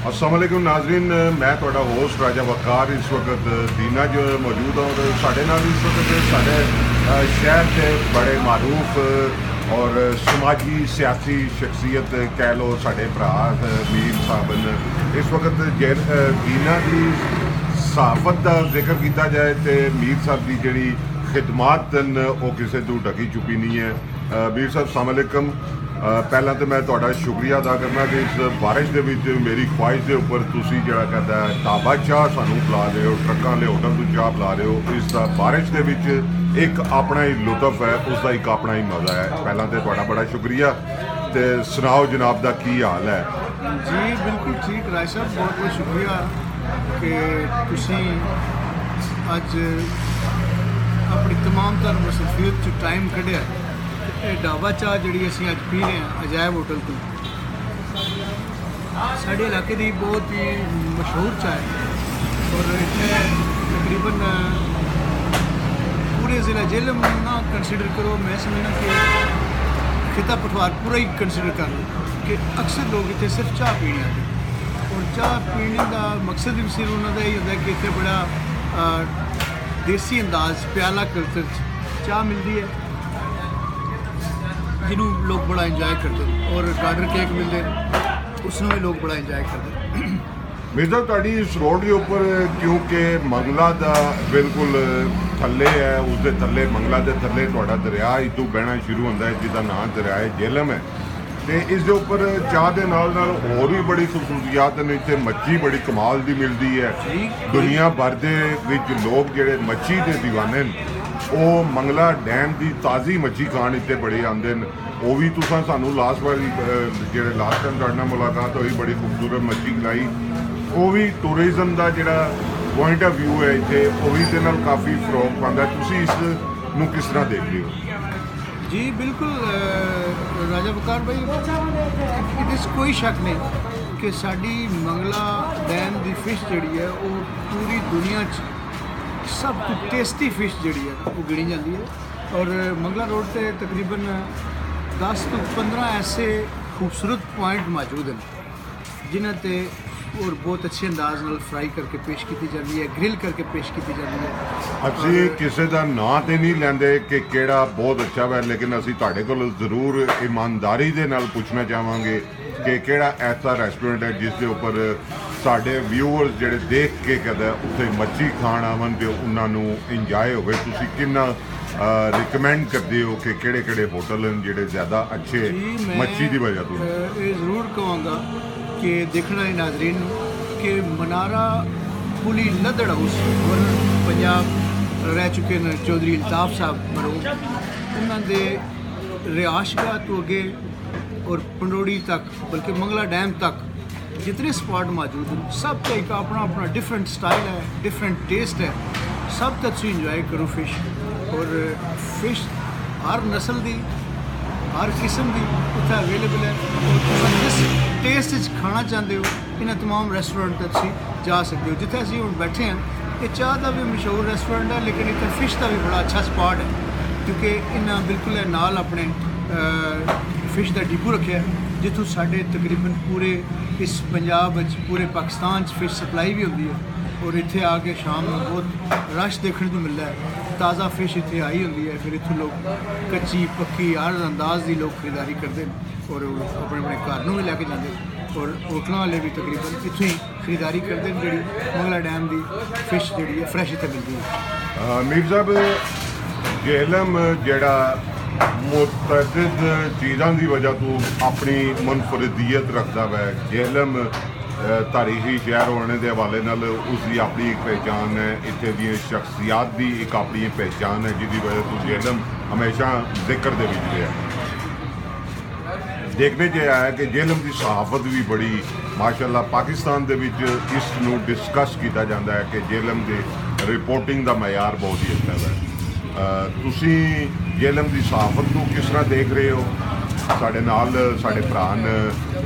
अस्सलाम वालेकुम नाजरीन, मैं थोड़ा होस्ट राजा वकार इस वक्त दीना जो मौजूद हूँ और साढ़े नाल इस वक्त साढ़े शहर के बड़े मारूफ और समाजी सियासी शख्सियत कह लो साढ़े भरा मीर साहब ने इस वक्त दीना की सहाफत का जिक्र किया जाए तो मीर साहब की जी खिदमात वो किसी तो ढकी चुकी नहीं है। मीर साहब अस्सलाम वालेकुम, पहला तो मैं ਤੁਹਾਡਾ शुक्रिया अदा करना कि इस बारिश के विच मेरी ख्वाहिश के उपर तुसी जिहड़ा कहता है ढाबा चाह सानू पिला रहे हो, ट्रकों वाले होटल तो चाह पिला रहे हो, इसका बारिश के विच एक अपना ही लुत्फ है, उसका एक अपना ही मज़ा है। पहला तो ਤੁਹਾਡਾ बड़ा शुक्रिया। तो सुनाओ जनाब का की हाल है? जी बिल्कुल ठीक राय साहब, बहुत बहुत शुक्रिया कि तुसी अज अपनी तमाम तर मसरूफियत च टाइम कढ़िया। ढाबा चाह जी असी अज पी रहे हैं अजायब होटल तो साढ़े इलाके की बहुत ही मशहूर चाय और इतने तकरीबन पूरे ज़िला जेलम ना कंसिडर करो, मैं समझना कि खिता पठवार पूरा ही कंसिडर कर लो कि अक्सर लोग इतने सिर्फ चाह पीने आते और चाह पीने का मकसद भी सिर्फ उन्होंने यही होता है कि इतने बड़ा देसी अंदाज प्याला कल्चर चाह मिलती है जिन्होंने लोग बड़ा इंजॉय करते हैं और गार्डर केक मिलते हैं उसमें भी लोग बड़ा इंजॉय करते हैं। मिर्जा तुहाडी इस रोड के उपर क्योंकि मंगला दा बिल्कुल थल्ले है, उसके थल्ले मंगला के थल्ले तुहाडा दरिया इतों बहना शुरू होता है जिसका नाम दरिया झेलम है। तो इसके उपर चाह के नाल होर भी बड़ी खूबसूरतियात ने, इतने मच्छी बड़ी कमाल की मिलती है। दुनिया भर के विच लोग जिहड़े मच्छी के दीवाने वो मंगला डैम की ताज़ी मच्छी खाण इतने बड़े आते हैं। वो भी तुसां सानू लास्ट वाली जिहड़े लास्ट टाइम तुहाडे नाल मुलाकात हुई बड़ी खूबसूरत मच्छी खिलाई, वो भी टूरिज़म का जिहड़ा पॉइंट ऑफ व्यू है इत्थे वो भी इहदे नाल काफ़ी फरोग पांदा। तुसीं इस नूं किस तरह देखदे हो? जी बिल्कुल राजा वकार भाई, ਇਹਦੇ 'ਚ कोई शक नहीं कि साड़ी मंगला डैम की फिश जी है वो पूरी दुनिया सब तो टेस्टी फिश जी है वो गिनी जाती है। और मंगला रोड से तकरीबन 10 तो 15 ऐसे खूबसूरत पॉइंट मौजूद हैं जिन्हें ते और बहुत अच्छे अंदाज नाल फ्राई करके पेश की जाती है, ग्रिल करके पेश की जाती है। ਅਸੀਂ ਕਿਸੇ ਦਾ ਨਾਂ ਤੇ ਨਹੀਂ ਲੈਂਦੇ ਕਿ ਕਿਹੜਾ ਬਹੁਤ ਅੱਛਾ ਹੈ, ਲੇਕਿਨ ਅਸੀਂ ਤੁਹਾਡੇ ਕੋਲ ਜ਼ਰੂਰ ਇਮਾਨਦਾਰੀ ਦੇ ਨਾਲ ਪੁੱਛਣਾ ਚਾਹਾਂਗੇ ਕਿ ਕਿਹੜਾ ਐਸਾ ਰੈਸਟੋਰੈਂਟ ਹੈ ਜਿਸ ਦੇ ਉੱਪਰ ਸਾਡੇ ਵਿਊਅਰਸ ਜਿਹੜੇ ਦੇਖ ਕੇ ਕਦੇ ਉੱਥੇ ਮੱਛੀ ਖਾਣ ਆਵਣ ਤੇ ਉਹਨਾਂ ਨੂੰ ਇੰਜੋਏ ਹੋਵੇ। ਤੁਸੀਂ ਕਿੰਨਾ ਰਿਕਮੈਂਡ ਕਰਦੇ ਹੋ ਕਿ ਕਿਹੜੇ ਕਿਹੜੇ ਹੋਟਲ ਹਨ ਜਿਹੜੇ ਜ਼ਿਆਦਾ ਅੱਛੇ ਮੱਛੀ ਦੀ ਵਜ੍ਹਾ ਤੋਂ? ਇਹ ਜ਼ਰੂਰ ਕਹਾਂਗਾ कि देखना है नाजरीन कि मनारा पुली लदड़ हाउस पंजाब रह चुके हैं चौधरी अल्ताफ साहब मरूम, उन्होंने रिहाशगाह तो अगे और पंडोड़ी तक बल्कि मंगला डैम तक जितने स्पॉट मौजूद हैं सब का एक अपना अपना डिफरेंट स्टाइल है, डिफरेंट टेस्ट है, सब तक इंजॉय करो फिश। और फिश हर नस्ल की हर किस्म की उत्थे अवेलेबल है और तुम जिस टेस्ट खाना चाहते हो इन्हें तमाम रेस्टोरेंट तक जा सकते हो। जिथे असीं हुण बैठे हैं ये चाह का भी मशहूर रेस्टोरेंट है लेकिन इतना फिश का भी बड़ा अच्छा स्पॉट है क्योंकि इन्हें बिल्कुल नाल अपने फिश का डिपो रखे है जितों साढ़े तकरीबन पूरे इस पंजाब पूरे पाकिस्तान फिश सप्लाई भी होती है और इत्थे आके शाम में बहुत रश देखने को मिलता है। ताज़ा फिश इत्थे आई होती है, फिर इत्थों लोग कच्ची पक्की हर अंदाज की लोग खरीदारी करते हैं और अपने अपने घर में भी लैके जाते और होटलों वाले भी तकरीबन इत्थों ही खरीदारी करते हैं। जी मंगला डैम की फिश जी फ्रैश इत्थे मिलती है। मीर साहब झेलम जिहड़ा मुतअद्दिद चीज़ों की वजह तो अपनी मुनफरदियत रखता है। झेलम तारीखी शहर होने के हवाले नाल उसकी अपनी एक पहचान है, इत्थे दी शख्सियात की एक अपनी पहचान है जिसकी वजह तो झेलम हमेशा जिक्र दे विच रहा। देखने च आया है कि झेलम की सहाफत भी बड़ी माशाअल्लाह पाकिस्तान दे विच इस नूं डिस्कस किया जाता है कि झेलम की रिपोर्टिंग का मयार बहुत ही अच्छा है। तुसी झेलम की सहाफत को किस तरह देख रहे हो? साढ़े नाल साढ़े भरा ने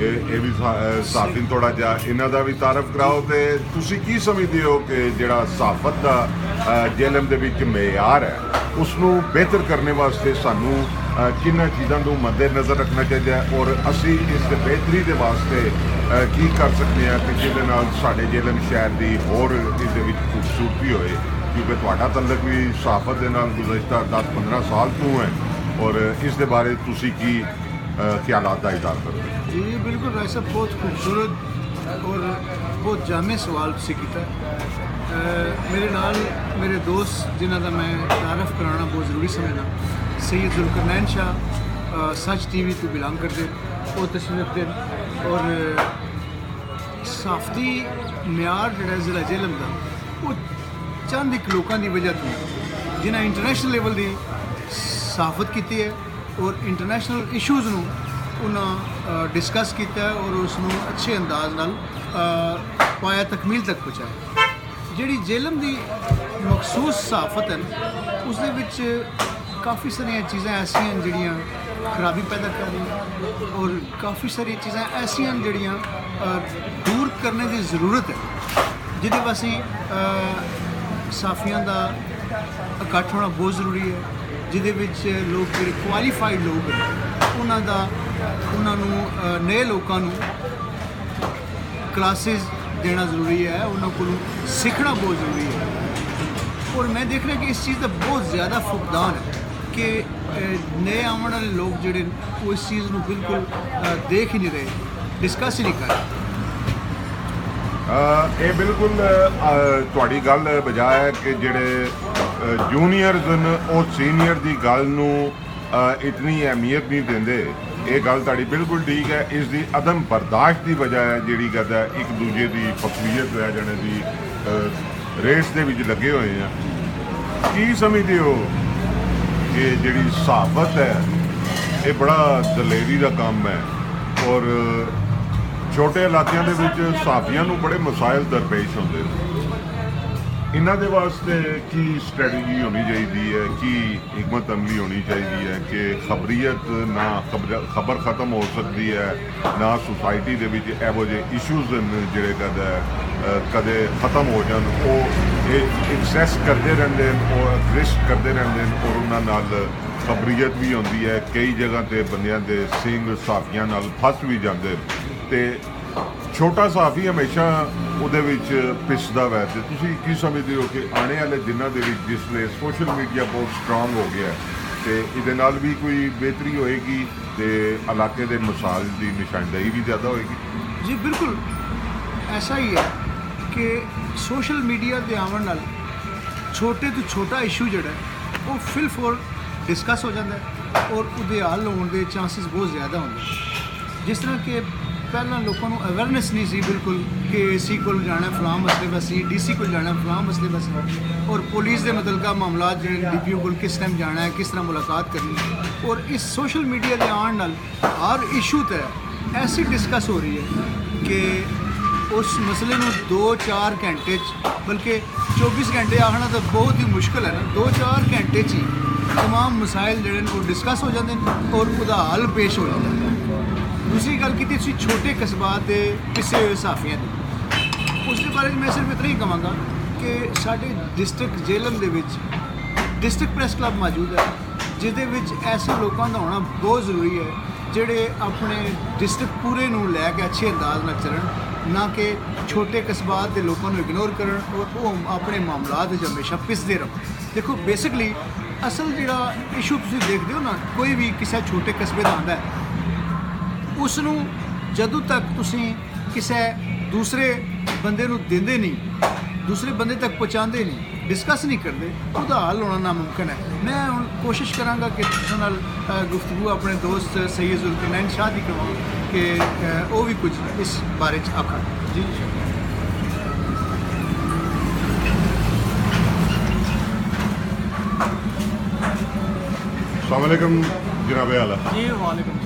ये भी साथी थोड़ा जा इन्हों का भी तारफ कराओ तो तुसी की समझते हो कि जिहड़ा सहाफत का झेलम दे विच मेयार है उसनूं बेहतर करने वास्ते सानू ਕਿੰਨਾਂ ਚੀਜ਼ਾਂ ਨੂੰ ਮੱਦੇਨਜ਼ਰ ਰੱਖਣਾ ਚਾਹੀਦਾ ਹੈ ਔਰ ਅਸੀਂ ਇਸ ਦੇ ਬਿਹਤਰੀ ਦੇ ਵਾਸਤੇ ਕੀ ਕਰ ਸਕਦੇ ਹਾਂ ਕਿ ਜਿਹਦੇ ਨਾਲ ਸਾਡੇ ਜੇਲ੍ਹ ਸ਼ਹਿਰ ਦੀ ਹੋਰ ਇਸ ਦੇ ਵਿੱਚ ਖੂਬਸੂਰਤੀ ਹੋਏ, ਕਿਉਂਕਿ ਤੁਹਾਡਾ ਤਲਕ ਵੀ ਸਹਾਫਤ ਦੇ ਨਾਲ ਗੁਜ਼ਸ਼ਤਾ 10-15 ਸਾਲ ਤੋਂ ਹੈ ਔਰ ਇਸ ਦੇ ਬਾਰੇ ਤੁਸੀਂ ਕੀ ਖਿਆਲਾਤ ਦਾ ਇਜ਼ਹਾਰ ਕਰਦੇ ਹੋ? जी बिल्कुल वैसा बहुत खूबसूरत और बहुत जामे सवाल तुसी कीता मेरे नाल मेरे दोस्त जिन्हां दा मैं तारफ कराना बहुत ज़रूरी समझना सैयद जुल्करनैन शाह सच टीवी तो बिलोंग करते वो तशरीफ रखते और साफती म्यार जिहड़ा ज़िला जेहलम दा वो चंद एक लोगों की वजह तो जिन्हें इंटरनेशनल लेवल की साफत की है और इंटरनेशनल इशूज़ ਨੂੰ ਉਹਨਾਂ ਡਿਸਕਸ ਕੀਤਾ ਔਰ ਉਸ ਨੂੰ ਅੱਛੇ ਅੰਦਾਜ਼ ਨਾਲ ਪਾਇਆ ਤਕਮੀਲ ਤੱਕ ਪਹੁੰਚਾਇਆ। ਜਿਹੜੀ ਜੇਲਮ ਦੀ ਮਖਸੂਸ ਸਾਫਤ ਹੈ ਉਸ ਦੇ ਵਿੱਚ ਕਾਫੀ ਸਾਰੀਆਂ ਚੀਜ਼ਾਂ ਐਸੀਆਂ ਜਿਹੜੀਆਂ ਖਰਾਬੀ ਪੈਦਾ ਕਰ ਰਹੀਆਂ ਔਰ ਕਾਫੀ ਸਾਰੀਆਂ ਚੀਜ਼ਾਂ ਐਸੀਆਂ ਜਿਹੜੀਆਂ ਦੂਰ ਕਰਨੇ ਦੀ ਜ਼ਰੂਰਤ ਹੈ, ਜਿਹਦੇ ਵਾਸਤੇ ਸਾਫੀਆਂ ਦਾ ਇਕੱਠ ਹੋਣਾ ਬਹੁਤ ਜ਼ਰੂਰੀ ਹੈ, ਜਿਹਦੇ ਵਿੱਚ ਲੋਕ ਜਿਹੜੇ ਕੁਆਲੀਫਾਈਡ ਲੋਕ ਉਹਨਾਂ ਨੂੰ ਨਵੇਂ ਲੋਕਾਂ ਨੂੰ ਕਲਾਸਿਸ ਦੇਣਾ ਜ਼ਰੂਰੀ ਹੈ, ਉਹਨਾਂ ਕੋਲੋਂ ਸਿੱਖਣਾ ਬਹੁਤ ਜ਼ਰੂਰੀ ਹੈ। ਔਰ ਮੈਂ ਦੇਖ ਰਿਹਾ ਕਿ ਇਸ ਚੀਜ਼ ਦਾ ਬਹੁਤ ਜ਼ਿਆਦਾ ਫੁਕਦਾਨ ਹੈ ਕਿ ਨਵੇਂ ਆਉਣ ਵਾਲੇ ਲੋਕ ਜਿਹੜੇ ਉਹ ਇਸ ਚੀਜ਼ ਨੂੰ ਬਿਲਕੁਲ ਦੇਖ ਹੀ ਨਹੀਂ ਰਹੇ, ਡਿਸਕਸ ਹੀ ਨਹੀਂ ਕਰ ਰਹੇ। ਇਹ ਬਿਲਕੁਲ ਤੁਹਾਡੀ ਗੱਲ ਬਜਾ ਹੈ ਕਿ ਜਿਹੜੇ ਜੂਨੀਅਰਸ ਨੇ ਉਹ ਸੀਨੀਅਰ ਦੀ ਗੱਲ ਨੂੰ ਇਤਨੀ ਅਹਿਮੀਅਤ ਨਹੀਂ ਦਿੰਦੇ। ਇਹ ਗੱਲ ਤੁਹਾਡੀ ਬਿਲਕੁਲ ਠੀਕ ਹੈ। ਇਸ ਦੀ ਅਦਮ ਬਰਦਾਸ਼ਤ ਦੀ ਵਜ੍ਹਾ ਹੈ ਜਿਹੜੀ ਗੱਲ ਹੈ ਇੱਕ ਦੂਜੇ ਦੀ ਫਕਰੀਅਤ ਲੈ ਜਾਣੇ ਦੀ ਰੇਸ ਦੇ ਵਿੱਚ ਲੱਗੇ ਹੋਏ ਆ। ਕੀ ਸਮਝਦੇ ਹੋ ਕਿ ਜਿਹੜੀ ਸਹਾਫਤ ਹੈ ਇਹ ਬੜਾ ਦਲੇਰੀ ਦਾ ਕੰਮ ਹੈ ਔਰ ਛੋਟੇ ਇਲਾਕਿਆਂ ਦੇ ਵਿੱਚ ਸਹਾਫੀਆਂ ਨੂੰ ਬੜੇ ਮਸਾਇਲ ਦਰਪੇਸ਼ ਹੁੰਦੇ ਨੇ, ਇਹਨਾਂ ਦੇ ਵਾਸਤੇ ਕੀ ਸਟ੍ਰੈਟਜੀ ਹੋਣੀ ਚਾਹੀਦੀ ਹੈ, ਕੀ ਹਕਮਤ ਅਮਲੀ ਹੋਣੀ ਚਾਹੀਦੀ ਹੈ ਕਿ ਖਬਰੀਅਤ ਨਾ ਖਬਰ ਖਤਮ ਹੋ ਸਕਦੀ ਹੈ ਨਾ ਸੁਸਾਇਟੀ ਦੇ ਵਿੱਚ ਇਹੋ ਜਿਹੇ ਇਸ਼ੂਜ਼ ਜਿਹੜੇ ਕਦੇ ਖਤਮ ਹੋ ਜਾਣ ਉਹ ਐਕਸੈਸ ਕਰਦੇ ਰਹਿੰਦੇ ਨੇ ਉਹ ਐਗਜ਼ਿਸਟ ਕਰਦੇ ਰਹਿੰਦੇ ਨੇ ਔਰ ਉਹਨਾਂ ਨਾਲ ਖਬਰੀਅਤ ਵੀ ਹੁੰਦੀ ਹੈ। ਕਈ ਜਗ੍ਹਾ 'ਤੇ ਬੰਦਿਆਂ ਦੇ ਸਿੰਘ ਸਾਫੀਆਂ ਨਾਲ ਫਸ ਵੀ ਜਾਂਦੇ ਤੇ ਛੋਟਾ ਸਾਫੀ ਹਮੇਸ਼ਾ ਉਹਦੇ ਵਿੱਚ ਪਿਸਦਾ ਵੈ। ਤੇ ਤੁਸੀਂ ਕੀ ਸਮਝਦੇ ਹੋ ਕਿ ਆਉਣੇ ਵਾਲੇ ਦਿਨਾਂ ਦੇ ਵਿੱਚ ਜਿਸ ਵੇਲੇ ਸੋਸ਼ਲ ਮੀਡੀਆ ਬਹੁਤ ਸਟਰੋਂਗ ਹੋ ਗਿਆ ਤੇ ਇਹਦੇ ਨਾਲ ਵੀ ਕੋਈ ਬਿਹਤਰੀ ਹੋਏਗੀ ਤੇ ਇਲਾਕੇ ਦੇ ਮਸਾਇਲ ਦੀ ਨਿਸ਼ਾਨਦੇਹੀ ਵੀ ਜ਼ਿਆਦਾ ਹੋਏਗੀ? ਜੀ ਬਿਲਕੁਲ ਐਸਾ ਹੀ ਹੈ ਕਿ ਸੋਸ਼ਲ ਮੀਡੀਆ ਦੇ ਆਉਣ ਨਾਲ ਛੋਟੇ ਤੋਂ ਛੋਟਾ ਇਸ਼ੂ ਜਿਹੜਾ ਉਹ ਫਿਲ ਫੋਰ ਡਿਸਕਸ ਹੋ ਜਾਂਦਾ ਹੈ ਔਰ ਉਹਦੇ ਹੱਲ ਹੋਣ ਦੇ ਚਾਂਸਿਸ ਬਹੁਤ ਜ਼ਿਆਦਾ ਹੁੰਦੇ। ਜਿਸ ਤਰ੍ਹਾਂ ਕਿ ਪਹਿਲਾਂ ਲੋਕਾਂ ਨੂੰ ਅਵੇਅਰਨੈਸ ਨਹੀਂ ਸੀ ਬਿਲਕੁਲ ਕਿ ਏਸੀ ਕੋਲ ਜਾਣਾ ਫਲਾਂ ਮਸਲੇ ਵਾਸਤੇ, ਡੀਸੀ ਕੋਲ ਜਾਣਾ ਫਲਾਂ ਮਸਲੇ ਵਾਸਤੇ ਔਰ ਪੁਲਿਸ ਦੇ ਮੁਤਲਕਾ ਮਾਮਲਾਤ ਜਿਹੜੇ ਡੀਪੀਓ ਕੋਲ ਕਿਸ ਟਾਈਮ ਜਾਣਾ ਹੈ, ਕਿਸ ਤਰ੍ਹਾਂ ਮੁਲਾਕਾਤ ਕਰਨੀ ਹੈ। ਔਰ ਇਸ ਸੋਸ਼ਲ ਮੀਡੀਆ ਦੇ ਆਉਣ ਨਾਲ ਹਰ ਇਸ਼ੂ 'ਤੇ ਐਸੀ ਡਿਸਕਸ ਹੋ ਰਹੀ ਹੈ ਕਿ ਉਸ ਮਸਲੇ ਨੂੰ 2-4 ਘੰਟੇ 'ਚ ਬਲਕਿ 24 ਘੰਟੇ ਆਖਣਾ ਤਾਂ ਬਹੁਤ ਹੀ ਮੁਸ਼ਕਿਲ ਹੈ ਨਾ, 2-4 ਘੰਟੇ 'ਚ ਹੀ तमाम ਮਸਾਇਲ ਜਿਹੜੇ ਨੇ ਉਹ ਡਿਸਕਸ ਹੋ ਜਾਂਦੇ ਨੇ ਔਰ ਉਹਦਾ ਹੱਲ ਪੇਸ਼ ਹੋ ਜਾਂਦਾ ਹੈ। दूसरी गल की ਤੁਸੀਂ छोटे कस्बात के पिसे हुए साफियां ਦੀ ਉਸ ਦੇ ਬਾਰੇ ਮੈਂ ਸਿਰਫ ਇਤਨਾ ਹੀ ਕਹਾਂਗਾ ਕਿ ਸਾਡੇ ਡਿਸਟ੍ਰਿਕਟ ਜੇਲਮ ਦੇ ਵਿੱਚ ਡਿਸਟ੍ਰਿਕਟ ਪ੍ਰੈਸ ਕਲੱਬ ਮੌਜੂਦ ਹੈ ਜਿਹਦੇ ਵਿੱਚ ਐਸੇ ਲੋਕਾਂ ਦਾ ਹੋਣਾ ਬਹੁਤ ਜ਼ਰੂਰੀ ਹੈ ਜਿਹੜੇ ਆਪਣੇ ਡਿਸਟ੍ਰਿਕਟ ਪੂਰੇ ਨੂੰ ਲੈ ਕੇ ਅੱਛੇ ਅੰਦਾਜ਼ ਨਾਲ ਚੱਲਣ, ਨਾ ਕਿ ਛੋਟੇ ਕਸਬਾਤ ਦੇ ਲੋਕਾਂ ਨੂੰ ਇਗਨੋਰ ਕਰਨ ਔਰ ਉਹ ਆਪਣੇ ਮਾਮਲਾਤ ਵਿੱਚ ਹਮੇਸ਼ਾ ਪਿਸਦੇ ਰਹਿਣ। ਦੇਖੋ ਬੇਸਿਕਲੀ ਅਸਲ ਜਿਹੜਾ ਇਸ਼ੂ ਤੁਸੀਂ ਦੇਖਦੇ ਹੋ ਨਾ, ਕੋਈ ਵੀ ਕਿਸੇ ਛੋਟੇ ਕਸਬੇ ਦਾ ਆਉਂਦਾ ਹੈ ਉਸ ਨੂੰ ਜਦੋਂ ਤੱਕ ਤੁਸੀਂ ਕਿਸੇ ਦੂਸਰੇ ਬੰਦੇ ਨੂੰ ਦਿੰਦੇ ਨਹੀਂ, ਦੂਸਰੇ ਬੰਦੇ ਤੱਕ ਪਹੁੰਚਾਉਂਦੇ ਨਹੀਂ, ਡਿਸਕਸ ਨਹੀਂ ਕਰਦੇ, ਉਹਦਾ ਹੱਲ ਹੋਣਾ ਨਾਮੁਮਕਿਨ ਹੈ। ਮੈਂ ਹੁਣ ਕੋਸ਼ਿਸ਼ ਕਰਾਂਗਾ ਕਿ ਤੁਹਾਡੇ ਨਾਲ ਗੁਫ਼ਤਗੂ ਆਪਣੇ ਦੋਸਤ ਸੈਯਦ ਜ਼ੁਲਕਰਨੈਨ ਸ਼ਾਹ ਦੀ ਕਰਾਂ ਕਿ ਉਹ ਵੀ ਕੁਝ ਇਸ ਬਾਰੇ 'ਚ ਆਖਣ। ਜੀ अस्सलाम वालेकुम जनाब आला। जी वालेकुम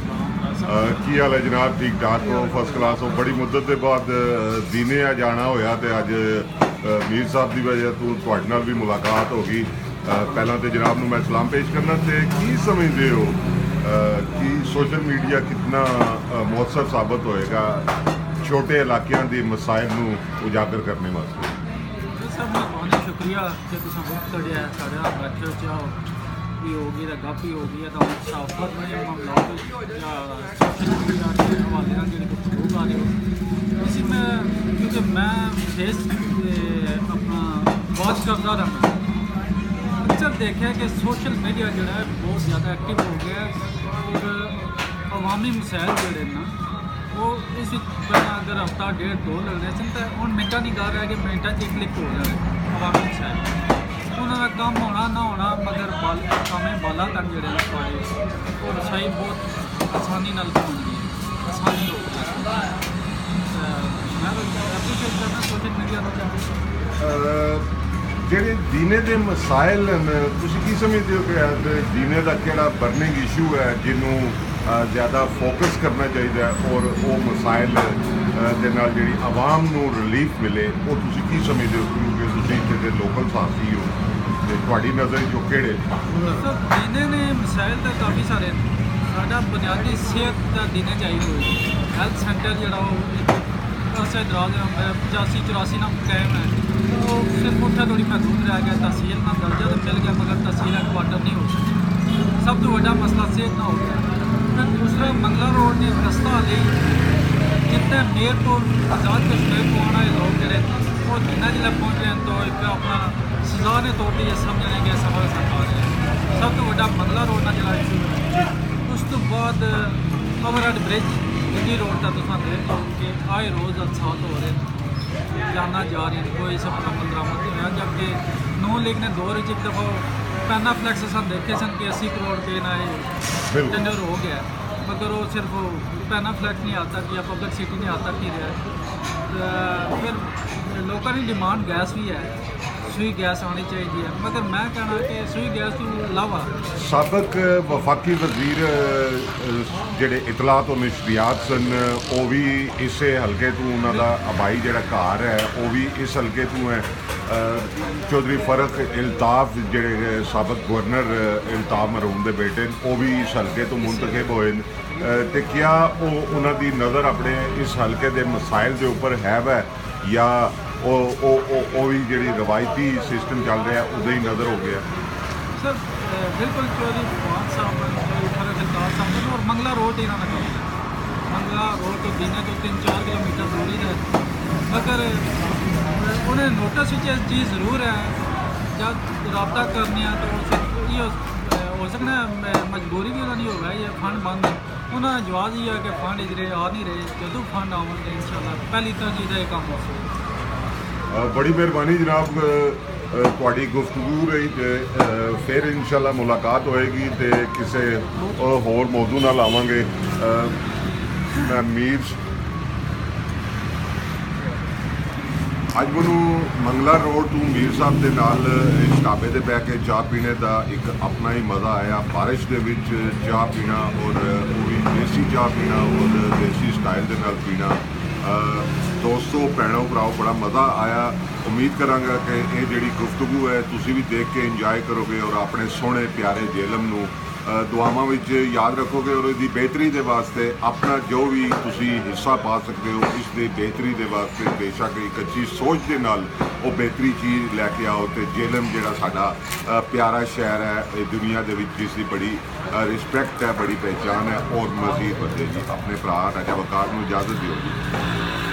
ਕੀ ਹਾਲ ਹੈ ਜਨਾਬ? ਠੀਕ ਠਾਕ ਹੋ? ਫਸਟ ਕਲਾਸ ਹੋ? ਬੜੀ ਮੁੱਦਤ ਦੇ ਬਾਅਦ ਦੀਨੇ ਆ ਜਾਣਾ ਹੋਇਆ ਤੇ ਅੱਜ ਮੀਰ ਸਾਹਿਬ ਦੀ ਵਜ੍ਹਾ ਤੋਂ ਤੁਹਾਡੇ ਨਾਲ ਵੀ ਮੁਲਾਕਾਤ ਹੋ ਗਈ। ਪਹਿਲਾਂ ਤੇ ਜਨਾਬ ਨੂੰ ਮੈਂ ਸਲਾਮ ਪੇਸ਼ ਕਰਨਾ ਤੇ ਕੀ ਸਮਝਦੇ ਹੋ ਕਿ ਸੋਸ਼ਲ ਮੀਡੀਆ ਕਿੰਨਾ ਮੌਸਰ ਸਾਬਤ ਹੋਏਗਾ ਛੋਟੇ ਇਲਾਕਿਆਂ ਦੇ ਮਸਾਇਲ ਨੂੰ ਉਜਾਗਰ ਕਰਨੇ ਵਾਸਤੇ? ਸਰ ਬਹੁਤ ਬਹੁਤ ਸ਼ੁਕਰੀਆ ਕਿ ਤੁਸੀਂ ਵਕਤ ਕੱਢਿਆ ਸਾਡੇ ਨਾਲ ਬੈਠੇ ਚਾਹੋ ਵੀ ਹੋ ਗਈ ਤਾਂ ਗੱਪ ਹੀ ਹੋ ਗਈ ਹੈ ਤਾਂ ਸਾਫਰ ਨੇ ਮਾਮਲਾਤ ਜਾਂ ਸੋਸ਼ਲ ਮੀਡੀਆ ਦੇ ਹਵਾਲੇ ਨਾਲ ਜਿਹੜੇ ਲੋਕ ਆ ਰਹੇ ਹੋ इसी में क्योंकि मैं फेस अपना वॉच करता रहा अक्सर देखा कि सोशल मीडिया जो है बहुत ज़्यादा एक्टिव हो गया है और अवामी मसाइल जोड़े ना वो इस अगर हफ्ता डेढ़ दो लगने से तो हूँ मिनटा नहीं गा रहा है कि मिनटा च क्लिक हो जाए अवामी मसाइल उन्होंने काम होना ना होना मगर काम बाला तक जोड़े थोड़े और रसाई बहुत आसानी नाल पहुँच गई आसानी हो गई मैं एप्रीशिएट करना सोशल मीडिया को ਜਿਹੜੇ ਦੀਨੇ ਦੇ ਮਸਾਇਲ ਹਨ ਤੁਸੀਂ ਕੀ ਸਮਝਦੇ ਹੋ ਕਿ ਅੱਜ ਦੀਨੇ ਦਾ ਕਿਹੜਾ ਬਰਨਿੰਗ ਇਸ਼ੂ ਹੈ ਜਿਹਨੂੰ ਜ਼ਿਆਦਾ ਫੋਕਸ ਕਰਨਾ ਚਾਹੀਦਾ ਹੈ ਔਰ ਉਹ ਮਸਾਇਲ ਦੇ ਨਾਲ ਜਿਹੜੀ ਆਵਾਮ ਨੂੰ ਰਿਲੀਫ ਮਿਲੇ ਉਹ ਤੁਸੀਂ ਕੀ ਸਮਝਦੇ ਹੋ ਕਿਉਂਕਿ ਤੁਸੀਂ ਇੱਥੇ ਦੇ ਲੋਕਲ ਸਾਥੀ ਹੋ ਤੇ ਤੁਹਾਡੀ ਨਜ਼ਰ ਜੋ ਕਿਹੜੇ ਸਰ ਦੀਨੇ ਨੇ ਮਸਾਇਲ ਤਾਂ ਕਾਫੀ ਸਾਰੇ ਨੇ ਸਾਡਾ ਬੁਨਿਆਦੀ ਸਿਹਤ ਦਾ ਦੀਨੇ ਚਾਹੀਦਾ ਹੋਈ ਹੈਲਥ ਸੈਂਟਰ ਜਿਹੜਾ ਉਹ अरसे दराज 85-84 ना कायम है तो सिर्फ उत्थे थोड़ी महदूद रह गया तहसील का दर्जा तो मिल गया मगर तहसील क्वार्टर नहीं हो सकती सब तो बड़ा मसला सेहत ना हो गया फिर दूसरा मंगला रोड ने रस्ता ली जितने मेयर को आज़ाद कश्मीर को आना है लोग जोड़े वो जिन्ना जिला पहुँच रहे हैं तो एक अपना सजा ने तौर पर यह समझने गया सफर सरकार है सब तो बड़ा मंगला रोड का जिला इशू है उस तो बाद ओवरहेड ब्रिज जी रोड का तुम देख लो कि आए रोज़ हादसात हो रहे हैं जाना जा रही हैं कोई सब अमल दरामद नहीं होया जबकि नू लीग ने दौर एक दफ़ा पैना फ्लैक्स सन देखे सन कि 80 करोड़ पे ना टेंडर हो गया मगर वो सिर्फ पैना फ्लैक्स नहीं आता कि या पब्लिक सिटी नहीं आता कि रहा फिर लोगों की डिमांड गैस भी है सूई गैस आनी चाहिए है मगर मैं कहना कि सूई गैस तो अलावा ਸਾਬਕ ਵਫਾਕੀ ਵਜ਼ੀਰ ਜਿਹੜੇ ਇਤਲਾਤ ਔਰ ਨਸ਼ਰੀਆਤ ਸਨ ਉਹ ਵੀ ਇਸੇ ਹਲਕੇ ਤੋਂ ਉਹਨਾਂ ਦਾ ਆਬਾਈ ਜਿਹੜਾ ਘਰ ਹੈ ਉਹ ਵੀ ਇਸ ਹਲਕੇ ਤੋਂ ਹੈ ਚੌਧਰੀ ਫਰਕ ਇਲਤਾਫ ਜਿਹੜੇ ਸਾਬਕ ਗਵਰਨਰ ਇਲਤਾਫ ਮਰਹੂਮ ਦੇ ਬੇਟੇ ਉਹ ਵੀ ਇਸ ਹਲਕੇ ਤੋਂ ਮੁੰਤਖਬ ਹੋਏ ਨੇ ਤੇ ਕਿਆ ਉਹ ਉਹਨਾਂ ਦੀ ਨਜ਼ਰ ਆਪਣੇ ਇਸ ਹਲਕੇ ਦੇ ਮਸਾਇਲ ਦੇ ਉੱਪਰ ਹੈ ਵੈ ਜਾਂ ਉਹ ਵੀ ਜਿਹੜੀ ਰਵਾਇਤੀ ਸਿਸਟਮ ਚੱਲ ਰਿਹਾ ਉਹਦੇ ਹੀ ਨਜ਼ਰ ਹੋ ਗਿਆ सर बिल्कुल चौधरी फवाद साहब फरक इल्ताफ साहब और मंगला रोड इन्होंने काम मंगला रोड तो दिने तो 3-4 किलोमीटर दूरी है मगर उन्हें नोटिस चीज़ ज़रूर है जब रबता करने तो ये हो सकना मजबूरी भी नहीं होगा ये फंड बंद है उन्होंने जवाब ये है कि फंड इधर आ नहीं रहे जो फंड आवेंगे इंशाल्लाह पहली तरजीह का काम हो सकता बड़ी मेहरबानी जनाब ਤੁਹਾਡੀ ਗੁਫ਼ਤਗੂ ਰਹੀ ਤੇ ਫਿਰ ਇਨਸ਼ਾਅੱਲਾ ਮੁਲਾਕਾਤ ਹੋਏਗੀ ਤੇ ਕਿਸੇ ਹੋਰ ਮੌਜੂ ਨਾਲ ਆਵਾਂਗੇ ਮੈਂ ਮੀਰ ਅੱਜ ਮੈਨੂੰ ਮੰਗਲਾ ਰੋਡ ਤੋਂ ਮੀਰ ਸਾਹਿਬ ਦੇ ਨਾਲ ਇਸ ਢਾਬੇ ਤੇ ਬਹਿ ਕੇ ਚਾਹ ਪੀਣੇ ਦਾ ਇੱਕ ਆਪਣਾ ਹੀ ਮਜ਼ਾ ਆਇਆ ਬਾਰਿਸ਼ ਦੇ ਵਿੱਚ ਚਾਹ ਪੀਣਾ ਔਰ ਉਹ ਵੀ ਦੇਸੀ ਚਾਹ ਪੀਣਾ ਔਰ ਦੇਸੀ ਸਟਾਈਲ ਦੇ ਨਾਲ ਪੀਣਾ ਦੋਸਤੋ ਭੈਣੋ ਭਰਾਓ ਬੜਾ ਮਜ਼ਾ ਆਇਆ ਉਮੀਦ ਕਰਾਂਗਾ ਕਿ ਇਹ ਜਿਹੜੀ ਗੁਫ਼ਤਗੂ ਹੈ ਤੁਸੀਂ ਵੀ ਦੇਖ ਕੇ ਇੰਜੋਏ ਕਰੋਗੇ ਔਰ ਆਪਣੇ ਸੋਹਣੇ ਪਿਆਰੇ ਜੇਲਮ ਨੂੰ ਦੁਆਵਾਂ ਵਿੱਚ ਯਾਦ ਰੱਖੋਗੇ ਔਰ ਇਹਦੀ ਬਿਹਤਰੀ ਦੇ ਵਾਸਤੇ ਆਪਣਾ ਜੋ ਵੀ ਤੁਸੀਂ ਹਿੱਸਾ ਪਾ ਸਕਦੇ ਹੋ ਇਸ ਦੀ ਬਿਹਤਰੀ ਦੇ ਵਾਸਤੇ ਬੇਸ਼ੱਕ ਇੱਕ ਅੱਛੀ ਸੋਚ ਦੇ ਨਾਲ ਉਹ ਬਿਹਤਰੀ ਚੀਜ਼ ਲੈ ਕੇ ਆਓ ਤੇ ਜੇਲਮ ਜਿਹੜਾ ਸਾਡਾ ਪਿਆਰਾ ਸ਼ਹਿਰ ਹੈ ਇਹ ਦੁਨੀਆ ਦੇ ਵਿੱਚ ਜਿਸ ਦੀ ਬੜੀ ਰਿਸਪੈਕਟ ਹੈ ਬੜੀ ਪਹਿਚਾਨ ਹੈ ਔਰ ਮਜ਼ੀਦ ਵਧੇ ਜੀ ਆਪਣੇ ਭਰਾ ਰਾਜਾ ਵਕਾਰ ਨੂੰ ਇਜਾਜ਼ਤ ਦਿਓ ਜੀ